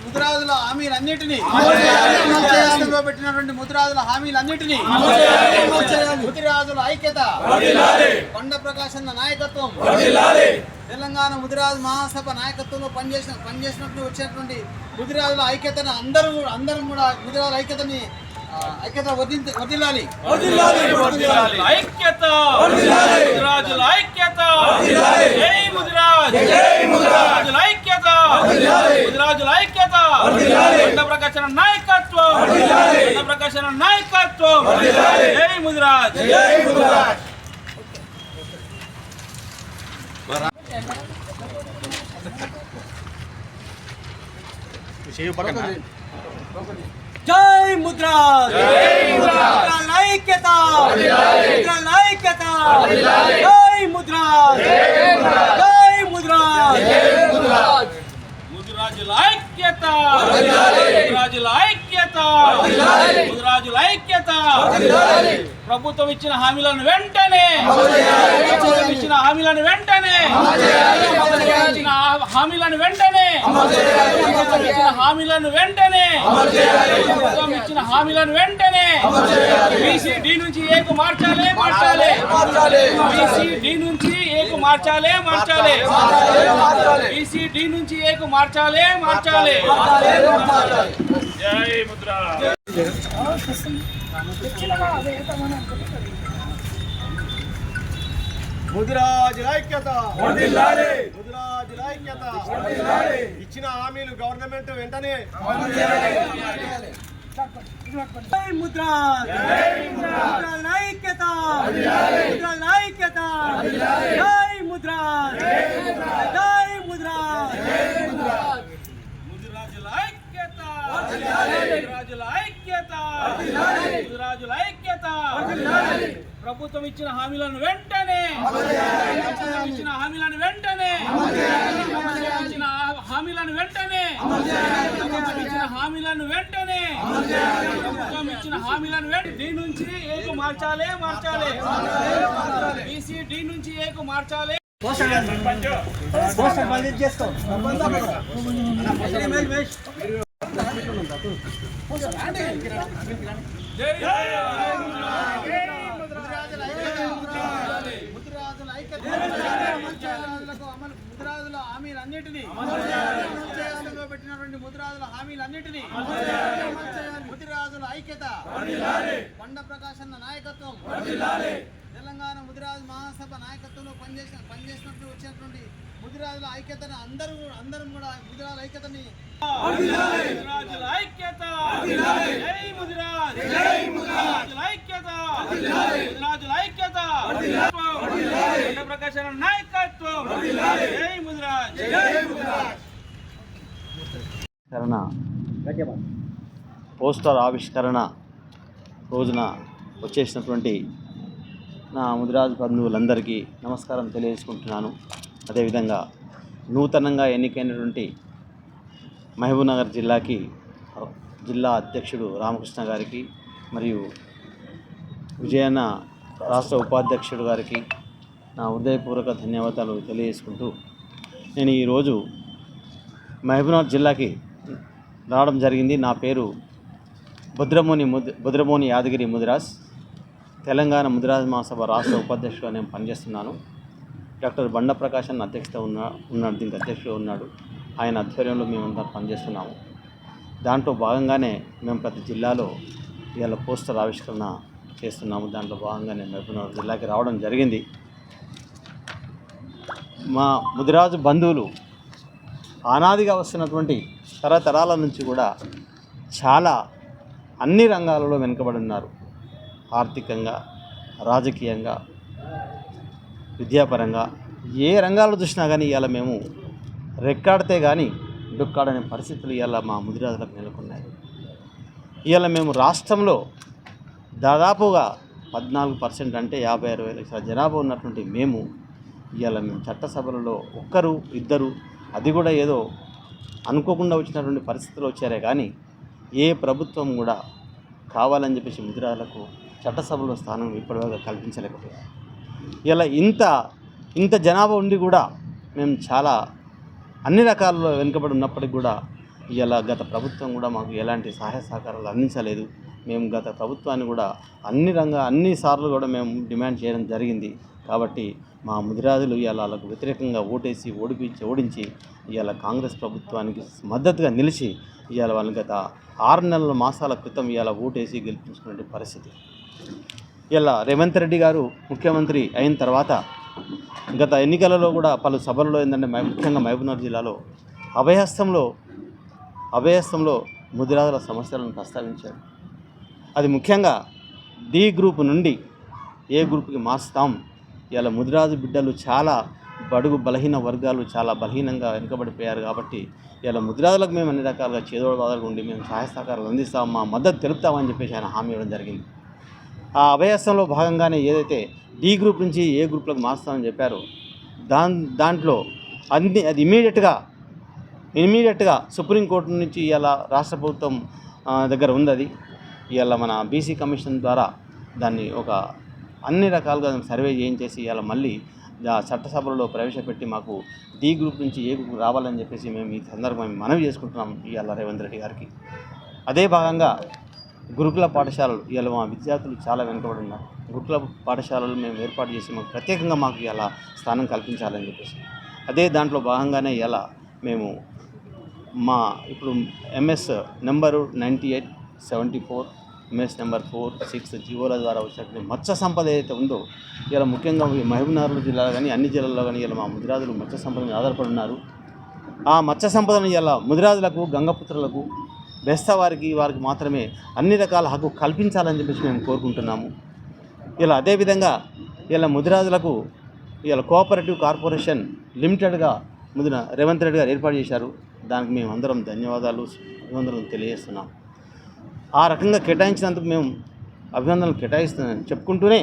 ముదిరాజుల హామీలన్నిటినీ పెట్టినటువంటి ముదిరాజుల హామీలన్నిటినీ ముదిరాజుల ఐక్యత, కొండ ప్రకాశ్ అన్న నాయకత్వం, తెలంగాణ ముదిరాజు మహాసభ నాయకత్వంలో పనిచేసినట్టు వచ్చినటువంటి ముదిరాజుల ఐక్యతను అందరం కూడా ముదిరాజుల ఐక్యతని వర్ధిల్లాలి. ఐక్యత, ముదిరాజుల ఐక్యత, జై ముదిరాజ్, ముదిరాజుల ఐక్యత, ముదిరాజుల ఐక్యత, కొండ ప్రకాశ్ అన్న నాయకత్వం, కొండ ప్రకాశ్ అన్న నాయకత్వం, జై ముదిరాజ్. జై ముద్రాజ్, ముద్రాజ్ ఐక్యత, ముద్రాజ్ ఐక్యత, జై ముద్రాజ్, జై ముద్రాజ్, ముదిరాజుల ఐక్యత, ముదిరాజుల ఐక్యత, ముదిరాజుల ఐక్యత. ప్రభుత్వం ఇచ్చిన హామీలను వెంటనే ఇచ్చిన హామీలను వెంటనే ఇచ్చిన హామీలను వెంటనే ఇచ్చిన హామీలను వెంటనే ప్రభుత్వం ఇచ్చిన హామీలను వెంటనే బీసీడీ నుంచి ఏకు మార్చాలి బీసీడీ నుంచి ఏకు మార్చాలి బీసీడీ నుంచి ఏకు మార్చాలి. జై ముద్రాజ్. ముదిరాజుల ఐక్యత, ముదిరాజుల ఐక్యత. ఇచ్చిన హామీలు గవర్నమెంట్ వెంటనే జై ముద్రాజ్, ముద్రాజ్ ఐక్యత, ముద్రాజ్ ఐక్యత, జై ముద్రాజ్, జై ముద్రాజ్, ముదిరాజుల ఐక్యత, ముదిరాజుల ఐక్యత, ముదిరాజుల ఐక్యత. ప్రభుత్వం ఇచ్చిన హామీలను వెంటనే ఇచ్చిన హామీలను వెంటనే ఇచ్చిన హామీలను వెంటనే ఇచ్చిన హామీలను వెంటనే ప్రభుత్వం ఇచ్చిన హామీలను డి నుంచి ఏకు మార్చాలి బీసీడీ నుంచి ఏకు మార్చాలి. ముదిరాజుల హామీలన్నిటినీ పెట్టినటువంటి ముదిరాజుల హామీలన్నిటినీ ముదిరాజుల ఐక్యత, కొండ ప్రకాశ్ అన్న నాయకత్వం, తెలంగాణ ముదిరాజు మహాసభ నాయకత్వంలో పనిచేసినట్టు వచ్చినటువంటి ముదిరాజుల ఐక్యతను అందరం కూడా ముదిరాజుల ఐక్యతని ముదిరాజుల ఐక్యత, జై ముదిరాజ్, ముదిరాజుల ఐక్యత, ముదిరాజుల ఐక్యత, కొండ ప్రకాశ్ అన్న నాయకత్వం, జై ముదిరాజ్. పోస్టర్ ఆవిష్కరణ రోజున వచ్చేసినటువంటి నా ముదిరాజు బంధువులందరికీ నమస్కారం తెలియజేసుకుంటున్నాను. అదేవిధంగా నూతనంగా ఎన్నికైనటువంటి మహబూబ్నగర్ జిల్లా అధ్యక్షుడు రామకృష్ణ గారికి మరియు విజయన్న రాష్ట్ర ఉపాధ్యక్షుడు గారికి నా హృదయపూర్వక ధన్యవాదాలు తెలియజేసుకుంటూ నేను ఈరోజు మహబూబ్నగర్ జిల్లాకి రావడం జరిగింది. నా పేరు బుద్రమోని యాదగిరి ముదిరాజ్, తెలంగాణ ముదిరాజ్ మహాసభ రాష్ట్ర ఉపాధ్యక్షుడుగా నేను పనిచేస్తున్నాను. డాక్టర్ బండ ప్రకాశ్ అన్న అధ్యక్షత ఉన్నాడు, దీనికి అధ్యక్షుడు ఉన్నాడు. ఆయన ఆధ్వర్యంలో మేమందరం పనిచేస్తున్నాము. దాంట్లో భాగంగానే మేము ప్రతి జిల్లాలో ఇవాళ పోస్టర్ ఆవిష్కరణ చేస్తున్నాము. దాంట్లో భాగంగానే మహబూబ్నగర్ జిల్లాకి రావడం జరిగింది. మా ముదిరాజు బంధువులు అనాదిగా వస్తున్నటువంటి తరతరాల నుంచి కూడా చాలా అన్ని రంగాలలో వెనుకబడి ఉన్నారు. ఆర్థికంగా, రాజకీయంగా, విద్యాపరంగా ఏ రంగాల్లో చూసినా కానీ ఇవాళ మేము రెక్కాడితే కానీ డొక్కాడనే పరిస్థితులు ఇవాళ మా ముదిరాజులకు నెలకొన్నాయి. ఇవాళ మేము రాష్ట్రంలో దాదాపుగా 14% అంటే 56 లక్షల జనాభా ఉన్నటువంటి మేము చట్టసభలలో ఒక్కరు ఇద్దరు, అది కూడా ఏదో అనుకోకుండా వచ్చినటువంటి పరిస్థితులు వచ్చారే కానీ ఏ ప్రభుత్వం కూడా కావాలని చెప్పేసి ముదిరాజులకు చట్టసభలో స్థానం ఇప్పటివరకు కల్పించలేకపోయారు. ఇలా ఇంత జనాభా ఉండి కూడా మేము చాలా అన్ని రకాలలో వెనుకబడి ఉన్నప్పటికీ కూడా ఇలా గత ప్రభుత్వం కూడా మాకు ఎలాంటి సహాయ సహకారాలు అందించలేదు. మేము గత ప్రభుత్వాన్ని కూడా అన్ని సార్లు కూడా మేము డిమాండ్ చేయడం జరిగింది. కాబట్టి మా ముదిరాజులు ఇవాళ వాళ్ళకు వ్యతిరేకంగా ఓటేసి ఓడించి ఇవాళ కాంగ్రెస్ ప్రభుత్వానికి మద్దతుగా నిలిచి ఇవాళ వాళ్ళు గత 6 మాసాల క్రితం ఇవాళ ఓటేసి గెలిపించుకునే పరిస్థితి. ఇలా రేవంత్ రెడ్డి గారు ముఖ్యమంత్రి అయిన తర్వాత గత ఎన్నికలలో కూడా పలు సభలలో ఏంటంటే ముఖ్యంగా మహబూబ్నగర్ జిల్లాలో అభయహస్తంలో ముదిరాజుల సమస్యలను ప్రస్తావించారు. అది ముఖ్యంగా డి గ్రూప్ నుండి ఏ గ్రూప్కి మార్చుతాం. ఇలా ముదిరాజు బిడ్డలు చాలా బడుగు బలహీన వర్గాలు చాలా బలహీనంగా వెనుకబడిపోయారు. కాబట్టి ఇలా ముదిరాజులకు మేము అన్ని రకాలుగా చేదోడబాదలుగా ఉండి మేము సహాయ సహకారాలు అందిస్తాం, మా మద్దతు తెలుపుతామని చెప్పేసి ఆయన హామీ ఇవ్వడం జరిగింది. ఆ అభయహస్తంలో భాగంగానే ఏదైతే డి గ్రూప్ నుంచి ఏ గ్రూప్లకు మార్చుతామని చెప్పారో దాంట్లో అది ఇమీడియట్గా సుప్రీంకోర్టు నుంచి ఇలా రాష్ట్ర ప్రభుత్వం దగ్గర ఉంది. అది ఇలా మన బీసీ కమిషన్ ద్వారా దాన్ని ఒక అన్ని రకాలుగా సర్వే చేయించేసి ఇలా మళ్ళీ చట్టసభలలో ప్రవేశపెట్టి మాకు డి గ్రూప్ నుంచి ఏ గ్రూప్ రావాలని చెప్పేసి మేము ఈ సందర్భంగా మనవి చేసుకుంటున్నాం ఇవాళ రేవంత్ రెడ్డి గారికి. అదే భాగంగా గురుకుల పాఠశాలలు ఇవాళ మా విద్యార్థులు చాలా వెనుకబడి ఉన్నారు. గురుకుల పాఠశాలలు మేము ఏర్పాటు చేసి మాకు ప్రత్యేకంగా మాకు ఇలా స్థానం కల్పించాలని చెప్పేసి అదే దాంట్లో భాగంగానే ఇలా మేము మా ఇప్పుడు ఎంఎస్ నెంబరు 9874 ఎంఎస్ నెంబర్ 46 జీవోల ద్వారా వచ్చినటువంటి మత్స్య సంపద ఏదైతే ఉందో ఇలా ముఖ్యంగా మహబూబ్నగర్ జిల్లాలో కానీ అన్ని జిల్లాల్లో కానీ ఇలా మా ముదిరాజులు మత్స్య సంపద మీద ఆధారపడి ఉన్నారు. ఆ మత్స్య సంపదను ఇలా ముదిరాజులకు గంగపుత్రులకు బెస్తవారికి వారికి మాత్రమే అన్ని రకాల హక్కు కల్పించాలని చెప్పేసి మేము కోరుకుంటున్నాము. ఇలా అదేవిధంగా ఇలా ముదిరాజులకు ఇలా కోఆపరేటివ్ కార్పొరేషన్ లిమిటెడ్గా రేవంత్ రెడ్డి గారు ఏర్పాటు చేశారు. దానికి మేము అందరం అభినందనలు తెలియజేస్తున్నాం. ఆ రకంగా కేటాయించినందుకు మేము అభినందనలు చెప్పుకుంటూనే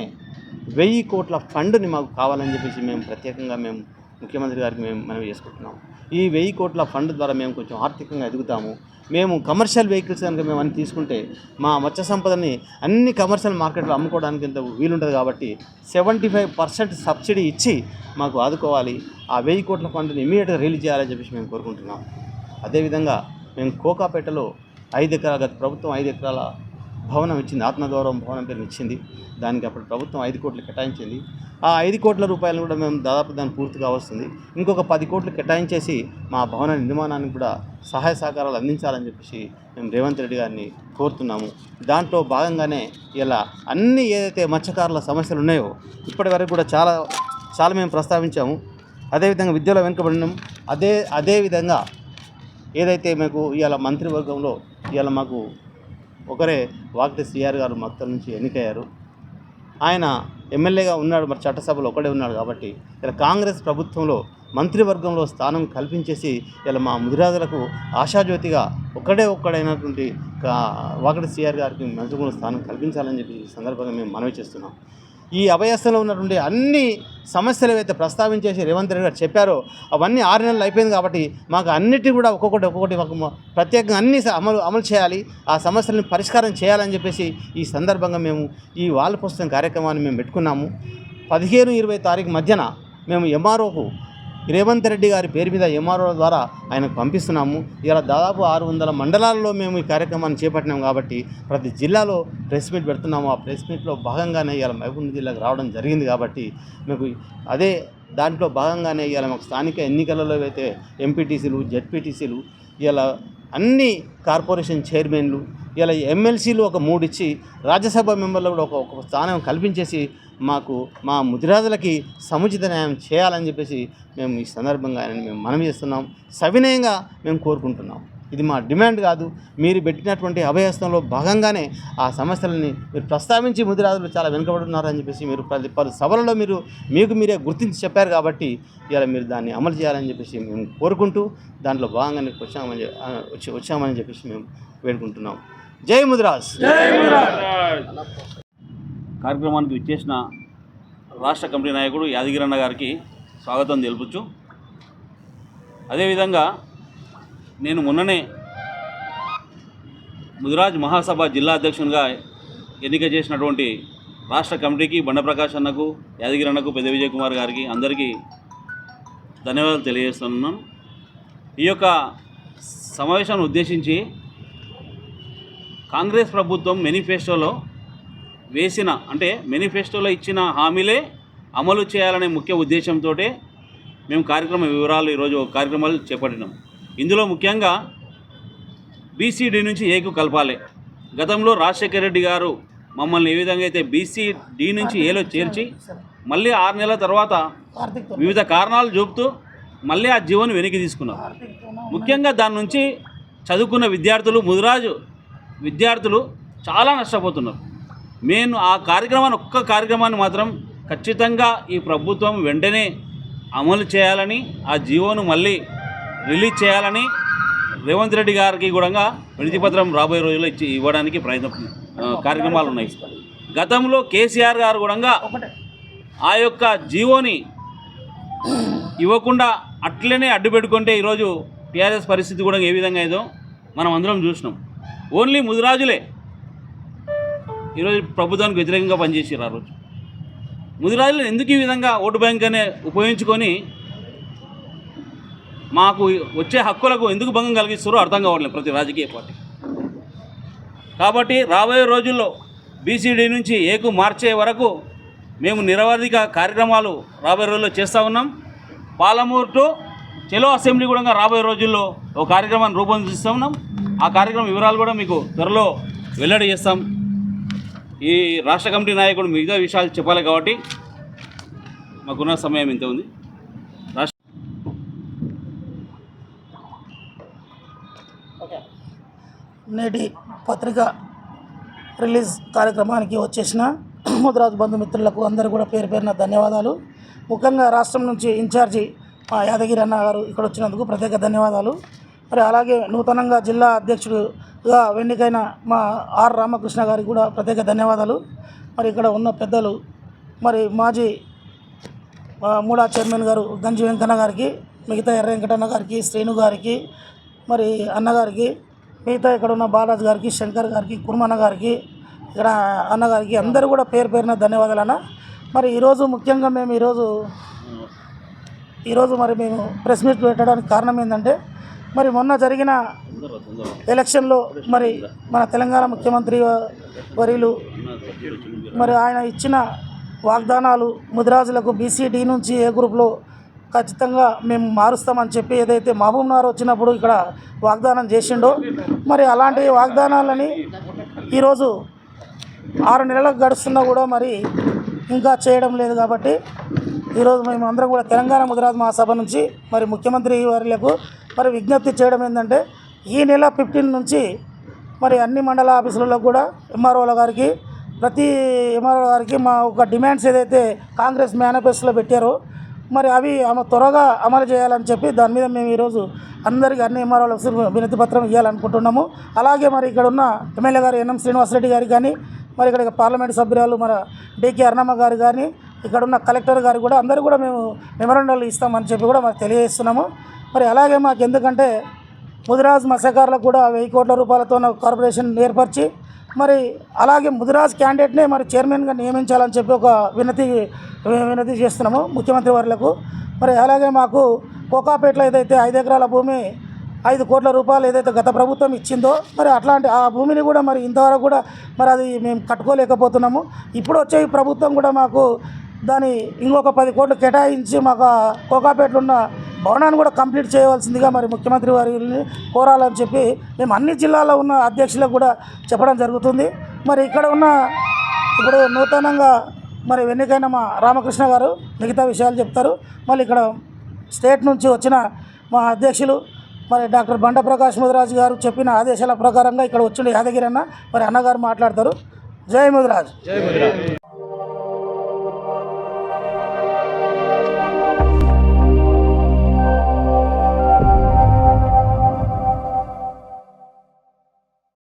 1000 కోట్ల ఫండ్ని మాకు కావాలని చెప్పేసి మేము ప్రత్యేకంగా ముఖ్యమంత్రి గారికి మేము మనవి చేసుకుంటున్నాం. ఈ 1000 కోట్ల ఫండ్ ద్వారా మేము కొంచెం ఆర్థికంగా ఎదుగుతాము. మేము కమర్షియల్ వెహికల్స్ కనుక మేము అన్ని తీసుకుంటే మా మత్స్య సంపదని అన్ని కమర్షియల్ మార్కెట్లో అమ్ముకోవడానికి ఎంత వీలుంటుంది. కాబట్టి 75% సబ్సిడీ ఇచ్చి మాకు ఆదుకోవాలి. ఆ 1000 కోట్ల ఫండ్ని ఇమీడియట్గా రిలీజ్ చేయాలని చెప్పేసి మేము కోరుకుంటున్నాం. అదేవిధంగా మేము కోకాపేటలో 5 ఎకరాల గత ప్రభుత్వం 5 ఎకరాల భవనం ఇచ్చింది, ఆత్మగౌరవం భవనం పేరు ఇచ్చింది. దానికి అప్పుడు ప్రభుత్వం 5 కోట్లు కేటాయించింది. ఆ 5 కోట్ల రూపాయలు కూడా మేము దాదాపు దాన్ని పూర్తిగా వస్తుంది. ఇంకొక 10 కోట్లు కేటాయించేసి మా భవన నిర్మాణానికి కూడా సహాయ సహకారాలు అందించాలని చెప్పేసి మేము రేవంత్ రెడ్డి గారిని కోరుతున్నాము. దాంట్లో భాగంగానే ఇలా అన్ని ఏదైతే మత్స్యకారుల సమస్యలు ఉన్నాయో ఇప్పటి వరకు కూడా చాలా మేము ప్రస్తావించాము. అదేవిధంగా విద్యలో వెనుకబడినాం. అదేవిధంగా ఏదైతే మీకు ఇవాళ మంత్రివర్గంలో ఇవాళ మాకు ఒకరే వాకిటి శ్రీఆర్ గారు మొత్తం నుంచి ఎన్నికయ్యారు. ఆయన ఎమ్మెల్యేగా ఉన్నాడు, మరి చట్టసభలో ఒకడే ఉన్నాడు. కాబట్టి ఇలా కాంగ్రెస్ ప్రభుత్వంలో మంత్రివర్గంలో స్థానం కల్పించేసి ఇలా మా ముదిరాజులకు ఆశాజ్యోతిగా ఒక్కడైనటువంటి వాకిటి శ్రీఆర్ గారికి మంత్రివర్గంలో స్థానం కల్పించాలని చెప్పి ఈ సందర్భంగా మేము మనవి చేస్తున్నాం. ఈ అభయస్థంలో ఉన్నటువంటి అన్ని సమస్యలు ఏవైతే ప్రస్తావించేసి రేవంత్ రెడ్డి గారు చెప్పారో అవన్నీ 6 నెలలు అయిపోయింది. కాబట్టి మాకు అన్నిటి కూడా ఒక్కొక్కటి ప్రత్యేకంగా అన్ని అమలు చేయాలి, ఆ సమస్యలను పరిష్కారం చేయాలని చెప్పేసి ఈ సందర్భంగా మేము ఈ వాల్ పుస్తకం కార్యక్రమాన్ని మేము పెట్టుకున్నాము. 15-20 తారీఖు మధ్యన మేము ఎంఆర్ఓకు రేవంత్ రెడ్డి గారి పేరు మీద ఎంఆర్ఓ ద్వారా ఆయనకు పంపిస్తున్నాము. ఇలా దాదాపు 600 మండలాల్లో మేము ఈ కార్యక్రమాన్ని చేపట్టినాం. కాబట్టి ప్రతి జిల్లాలో ప్రెస్ మీట్ పెడుతున్నాము. ఆ ప్రెస్ మీట్లో భాగంగానే ఇలా మహబూబ్నగర్ జిల్లాకు రావడం జరిగింది. కాబట్టి మీకు అదే దాంట్లో భాగంగానే ఇలా మాకు స్థానిక ఎన్నికలలో అయితే ఎంపీటీసీలు జెడ్పీటీసీలు ఇలా అన్ని కార్పొరేషన్ చైర్మన్లు ఇలా ఎమ్మెల్సీలు ఒక 3 ఇచ్చి రాజ్యసభ మెంబర్లు కూడా ఒక స్థానం కల్పించేసి మాకు మా ముదిరాజులకి సముచిత న్యాయం చేయాలని చెప్పేసి మేము ఈ సందర్భంగా ఆయనని మేము మనవి చేస్తున్నాం. సవినయంగా మేము కోరుకుంటున్నాం. ఇది మా డిమాండ్ కాదు. మీరు పెట్టినటువంటి అభయహస్తంలో భాగంగానే ఆ సమస్యలని మీరు ప్రస్తావించి ముదిరాజులు చాలా వెనుకబడుతున్నారని చెప్పేసి మీరు పలు సభలలో మీకు మీరే గుర్తించి చెప్పారు. కాబట్టి ఇలా మీరు దాన్ని అమలు చేయాలని చెప్పేసి మేము కోరుకుంటూ దాంట్లో భాగంగానే వచ్చామని చెప్పేసి మేము వేడుకుంటున్నాం. జై ముదిరాజ్. కార్యక్రమానికి విచ్చేసిన రాష్ట్ర కమిటీ నాయకుడు యాదగిరన్న గారికి స్వాగతం తెలుపుచు, అదేవిధంగా నేను మొన్ననే ముదిరాజ్ మహాసభ జిల్లా అధ్యక్షునిగా ఎన్నిక చేసినటువంటి రాష్ట్ర కమిటీకి బండప్రకాష్ అన్నకు, యాదగిరన్నకు, పెద్ద విజయ్ కుమార్ గారికి అందరికీ ధన్యవాదాలు తెలియజేస్తున్నాను. ఈ యొక్క సమావేశాన్ని ఉద్దేశించి కాంగ్రెస్ ప్రభుత్వం మేనిఫెస్టోలో ఇచ్చిన హామీలే అమలు చేయాలనే ముఖ్య ఉద్దేశంతో మేము కార్యక్రమ వివరాలు ఈరోజు కార్యక్రమాలు చేపట్టినాం. ఇందులో ముఖ్యంగా బీసీడీ నుంచి ఏకు కలపాలి. గతంలో రాజశేఖర రెడ్డి గారు మమ్మల్ని ఏ విధంగా అయితే బీసీడీ నుంచి ఏలో చేర్చి మళ్ళీ 6 నెలల తర్వాత వివిధ కారణాలు చూపుతూ మళ్ళీ ఆ జీవోని వెనక్కి తీసుకున్నారు. ముఖ్యంగా దాని నుంచి చదువుకున్న విద్యార్థులు, ముదిరాజు విద్యార్థులు చాలా నష్టపోతున్నారు. నేను ఆ కార్యక్రమాన్ని మాత్రం ఖచ్చితంగా ఈ ప్రభుత్వం వెంటనే అమలు చేయాలని, ఆ జీవోను మళ్ళీ రిలీజ్ చేయాలని రేవంత్ రెడ్డి గారికి కూడా వినతిపత్రం రాబోయే రోజుల్లో ఇవ్వడానికి కార్యక్రమాలు ఉన్నాయి. గతంలో కేసీఆర్ గారు కూడా ఆ యొక్క జీవోని ఇవ్వకుండా అట్లనే అడ్డు పెట్టుకుంటే ఈరోజు టీఆర్ఎస్ పరిస్థితి కూడా ఏ విధంగా ఏదో మనం అందరం చూసినాం. ఓన్లీ ముదిరాజులే ఈరోజు ప్రభుత్వానికి వ్యతిరేకంగా పనిచేసారు. ఆ రోజు ముదిరాజులను ఎందుకు ఈ విధంగా ఓటు బ్యాంక్ అనే ఉపయోగించుకొని మాకు వచ్చే హక్కులకు ఎందుకు భంగం కలిగిస్తారో అర్థం కావట్లేదు ప్రతి రాజకీయ పార్టీ. కాబట్టి రాబోయే రోజుల్లో బీసీడీ నుంచి ఏకు మార్చే వరకు మేము నిరవధిక కార్యక్రమాలు రాబోయే రోజుల్లో చేస్తూ ఉన్నాం. పాలమూరు టు చెలో అసెంబ్లీ కూడా రాబోయే రోజుల్లో ఒక కార్యక్రమాన్ని రూపొందిస్తూ ఉన్నాం. ఆ కార్యక్రమం వివరాలు కూడా మీకు త్వరలో వెల్లడి చేస్తాం. ఈ రాష్ట్ర కమిటీ నాయకుడు మిగతా విషయాలు చెప్పాలి కాబట్టి మాకున్న సమయం ఇంత ఉంది. నేటి పత్రిక రిలీజ్ కార్యక్రమానికి వచ్చేసిన ముదిరాజు బంధుమిత్రులకు అందరూ కూడా పేరు పేరున ధన్యవాదాలు. ముఖ్యంగా రాష్ట్రం నుంచి ఇన్ఛార్జి మా యాదగిరి అన్న గారు ఇక్కడ వచ్చినందుకు ప్రత్యేక ధన్యవాదాలు. మరి అలాగే నూతనంగా జిల్లా అధ్యక్షుడుగా ఎన్నికైన మా ఆర్ రామకృష్ణ గారికి కూడా ప్రత్యేక ధన్యవాదాలు. మరి ఇక్కడ ఉన్న పెద్దలు, మరి మాజీ మూడా చైర్మన్ గారు గంజి వెంకన్న గారికి, మిగతా ఎర్ర వెంకటన్న గారికి, శ్రీను గారికి, మరి అన్నగారికి, మిగతా ఇక్కడ ఉన్న బాలాజీ గారికి, శంకర్ గారికి, కుర్మన్న గారికి, ఇక్కడ అన్నగారికి అందరూ కూడా పేరు పేరున ధన్యవాదాలు అన్న. మరి ఈరోజు ముఖ్యంగా మేము ఈరోజు మరి మేము ప్రెస్ మీట్ పెట్టడానికి కారణం ఏంటంటే, మరి మొన్న జరిగిన ఎలక్షన్లో మరి మన తెలంగాణ ముఖ్యమంత్రి వర్యులు మరి ఆయన ఇచ్చిన వాగ్దానాలు ముదిరాజులకు బీసీడీ నుంచి ఏ గ్రూప్లో ఖచ్చితంగా మేము మారుస్తామని చెప్పి ఏదైతే మహబూబ్నగర్ వచ్చినప్పుడు ఇక్కడ వాగ్దానం చేసిండో, మరి అలాంటి వాగ్దానాలని ఈరోజు 6 నెలలకు గడుస్తున్నా కూడా మరి ఇంకా చేయడం లేదు. కాబట్టి ఈరోజు మేము అందరం కూడా తెలంగాణ ముదిరాజు మహాసభ నుంచి మరి ముఖ్యమంత్రి వర్యులకు మరి విజ్ఞప్తి చేయడం ఏంటంటే, ఈ నెల 15 నుంచి మరి అన్ని మండల ఆఫీసులలో కూడా ఎంఆర్ఓల గారికి, ప్రతి ఎంఆర్ఓ గారికి మా ఒక డిమాండ్స్ ఏదైతే కాంగ్రెస్ మేనిఫెస్టోలో పెట్టారో మరి అవి త్వరగా అమలు చేయాలని చెప్పి దాని మీద మేము ఈరోజు అందరికీ అన్ని ఎంఆర్ఓలకు వినతి పత్రం ఇవ్వాలనుకుంటున్నాము. అలాగే మరి ఇక్కడ ఉన్న ఎమ్మెల్యే గారు ఎన్ఎం శ్రీనివాసరెడ్డి గారికి కానీ, మరి ఇక్కడ పార్లమెంట్ సభ్యురాలు మన డికే అరుణమ్మ గారు కానీ, ఇక్కడ ఉన్న కలెక్టర్ గారు కూడా అందరూ కూడా మేము మెమరాండాలు ఇస్తామని చెప్పి కూడా మరి తెలియజేస్తున్నాము. మరి అలాగే మాకు ఎందుకంటే ముదిరాజ్ మత్స్యకారులకు కూడా 1000 కోట్ల రూపాయలతో కార్పొరేషన్ ఏర్పరిచి మరి అలాగే ముదిరాజ్ క్యాండిడేట్నే మరి చైర్మన్గా నియమించాలని చెప్పి ఒక వినతి చేస్తున్నాము ముఖ్యమంత్రి వారులకు. మరి అలాగే మాకు కోకాపేటలో ఏదైతే 5 ఎకరాల భూమి 5 కోట్ల రూపాయలు ఏదైతే గత ప్రభుత్వం ఇచ్చిందో మరి అట్లాంటి ఆ భూమిని కూడా మరి ఇంతవరకు కూడా మరి అది మేము కట్టుకోలేకపోతున్నాము. ఇప్పుడు వచ్చే ఈ ప్రభుత్వం కూడా మాకు దాని ఇంకొక 10 కోట్లు కేటాయించి మాకు కోకాపేటలో ఉన్న భవనాన్ని కూడా కంప్లీట్ చేయవలసిందిగా మరి ముఖ్యమంత్రి వారిని కోరాలని చెప్పి మేము అన్ని జిల్లాల్లో ఉన్న అధ్యక్షులకు కూడా చెప్పడం జరుగుతుంది. మరి ఇక్కడ ఉన్న ఇప్పుడు నూతనంగా మరి ఎన్నికైన మా రామకృష్ణ గారు మిగతా విషయాలు చెప్తారు. మళ్ళీ ఇక్కడ స్టేట్ నుంచి వచ్చిన మా అధ్యక్షులు మరి డాక్టర్ బండ ప్రకాష్ ముదిరాజు గారు చెప్పిన ఆదేశాల ప్రకారంగా ఇక్కడ వచ్చిన యాదగిరి అన్న మరి అన్నగారు మాట్లాడతారు. జై ముదిరాజ్.